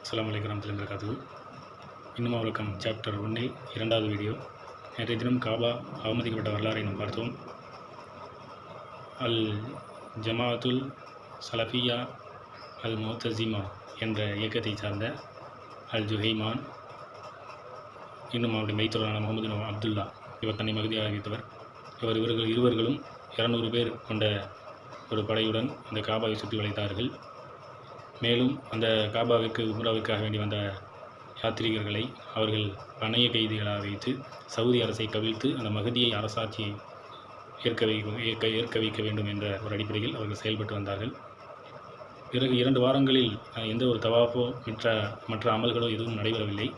அஸ்ஸலாமு அலைக்கும் வரஹ்மத்துல்லாஹி வபரகாத்துஹு. இன்னும் அவலக்கம் சாப்டர் 1 இரண்டாவது வீடியோ. நேற்றைய தினம் காபா அவமதிக்கப்பட்ட வரலாறை நாம் பார்த்தோம். அல் ஜமாஅத்துல் சலஃபியா அல் முஅத்தஸிமா என்ற இயக்கத்தை சார்ந்த அல் ஜுஹைமான், இன்னும் அவருடைய மைத்தரான முகமது பின் அப்துல்லா, இவர் தன்னை மகதியாக அறிவித்தவர். இவர்கள் இருவர்களும் 200 பேர் கொண்ட ஒரு படையுடன் அந்த காபாவை சுற்றி வளைத்தார்கள். மேலும் அந்த காபாவிற்கு உம்ராவிற்காக வேண்டி வந்த யாத்ரீகர்களை அவர்கள் பணைய கைதிகளாக வைத்து சவுதி அரசை கவிழ்த்து அந்த மகதியை அரசாட்சியை ஏற்க வைக்க வேண்டும் என்ற ஒரு அடிப்படையில் அவர்கள் செயல்பட்டு வந்தார்கள். பிறகு 2 வாரங்களில் எந்த ஒரு தவாஃபோ மற்ற அமல்களோ எதுவும் நடைபெறவில்லை.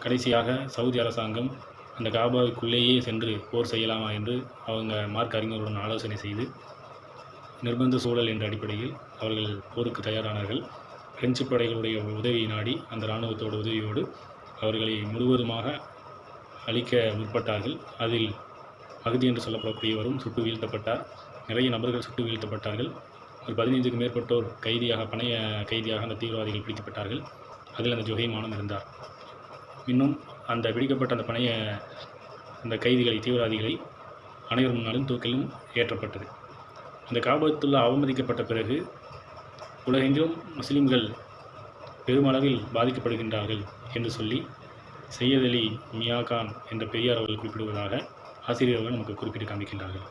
கடைசியாக சவுதி அரசாங்கம் அந்த காபாவுக்குள்ளேயே சென்று போர் செய்யலாமா என்று அவங்க மார்க் அறிஞர்களுடன் ஆலோசனை செய்து நிர்பந்த சூழல் என்ற அடிப்படையில் அவர்கள் போருக்கு தயாரானார்கள். பிரெஞ்சு படைகளுடைய உதவியை நாடி அந்த இராணுவத்தோட உதவியோடு அவர்களை முழுவதுமாக அழிக்க முற்பட்டார்கள். அதில் மஹதி என்று சொல்லப்படக்கூடியவரும் சுட்டு வீழ்த்தப்பட்டார். நிறைய நபர்கள் சுட்டு வீழ்த்தப்பட்டார்கள். ஒரு 15க்கும் மேற்பட்டோர் பணைய கைதியாக அந்த தீவிரவாதிகள் பிடிக்கப்பட்டார்கள். அதில் அந்த ஜுஹைமானும் இருந்தார். இன்னும் அந்த பிடிக்கப்பட்ட அந்த தீவிரவாதிகளை அனைவர் முன்னாலும் தூக்கிலும் ஏற்றப்பட்டது. அந்த காபத்துல்லா அவமதிக்கப்பட்ட பிறகு உலகெங்கிலும் முஸ்லிம்கள் பெருமளவில் பாதிக்கப்படுகின்றார்கள் என்று சொல்லி சையத் அலி மியா கான் என்ற பெரியார் அவர்கள் குறிப்பிடுவதாக ஆசிரியர்கள் நமக்கு குறிப்பிட்டு காண்பிக்கின்றார்கள்.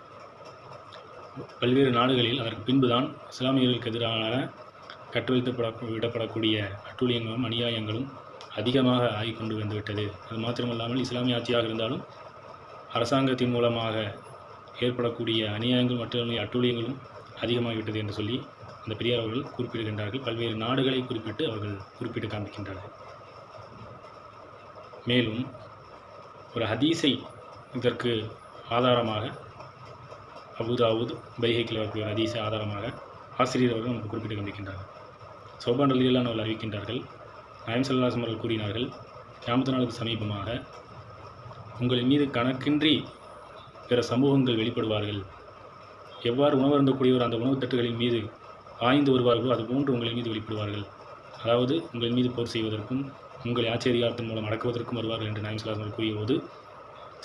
பல்வேறு நாடுகளில் அதற்கு பின்புதான் இஸ்லாமியர்களுக்கு எதிரான விடப்படக்கூடிய அட்டூழியங்களும் அநியாயங்களும் அதிகமாக ஆகிக்கொண்டு வந்துவிட்டது. அது மாத்திரமல்லாமல் இஸ்லாமிய ஆட்சியாக இருந்தாலும் அரசாங்கத்தின் மூலமாக ஏற்படக்கூடிய அநியாயங்கள் மற்றும் அட்டூழியங்களும் அதிகமாகிவிட்டது என்று சொல்லி அந்த பெரியார் அவர்கள் குறிப்பிடுகின்றார்கள். பல்வேறு நாடுகளை குறிப்பிட்டு காண்பிக்கின்றார்கள். மேலும் ஒரு ஹதீஸை இதற்கு ஆதாரமாக அபூதாவூத் பைஹக்கில் வரக்கூடிய ஹதீஸை ஆதாரமாக ஆசிரியர் அவர்கள் நமக்கு குறிப்பிட்டு காண்பிக்கின்றார்கள். சௌபான் ரலியல்லாஹு அவர்கள் அறிவிக்கின்றார்கள், நாயகம் ஸல்லல்லாஹு அலைஹி வஸல்லம் அவர்கள் கூறினார்கள், கியாமத் நாளுக்கு சமீபமாக உங்களின் மீது கணக்கின்றி பிற சமூகங்கள் வெளிப்படுவார்கள். எவ்வாறு உணவு அருந்தக்கூடியவர் அந்த உணவு தட்டுகளின் மீது ஆய்ந்து வருவார்களோ அதுபோன்று உங்களின் மீது வெளிப்படுவார்கள். அதாவது உங்களின் மீது போர் செய்வதற்கும் உங்களை ஆட்சி மூலம் அடக்குவதற்கும் வருவார்கள் என்று நாயகம் ஸல்லல்லாஹு அலைஹி வஸல்லம் கூறியபோது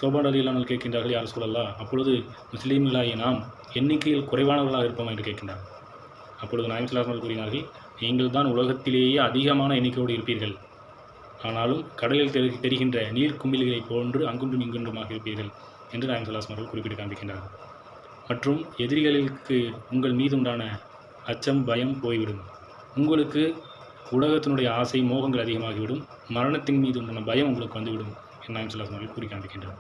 சௌபான் ரலியல்லாஹு அன்ஹு கேட்கின்றார்கள், யார் ரசூலல்லாஹ், அப்பொழுது முஸ்லீம்களாகிய நாம் எண்ணிக்கையில் குறைவானவர்களாக இருப்போம் என்று கேட்கின்றார்கள். அப்பொழுது நாயகம் ஸல்லல்லாஹு அலைஹி வஸல்லம் கூறினார்கள், நீங்கள் தான் உலகத்திலேயே அதிகமான எண்ணிக்கையோடு இருப்பீர்கள். ஆனாலும் கடலில் தெரிகின்ற நீர் குமிழ்களை போன்று அங்குன்றும் இங்குன்றுமாக இருப்பீர்கள் என்று நாயகம் ஸல்லல்லாஹு அலைஹி வஸல்லம் குறிப்பிட்டு காண்பிக்கின்றார்கள். மற்றும் எதிரிகளுக்கு உங்கள் மீது உண்டான அச்சம் பயம் போய்விடும். உங்களுக்கு உலகத்தினுடைய ஆசை மோகங்கள் அதிகமாகிவிடும். மரணத்தின் மீது உண்டான பயம் உங்களுக்கு வந்துவிடும் என்று நாயகம் ஸல்லல்லாஹு அலைஹி வஸல்லம் கூறி காண்பிக்கின்றார்.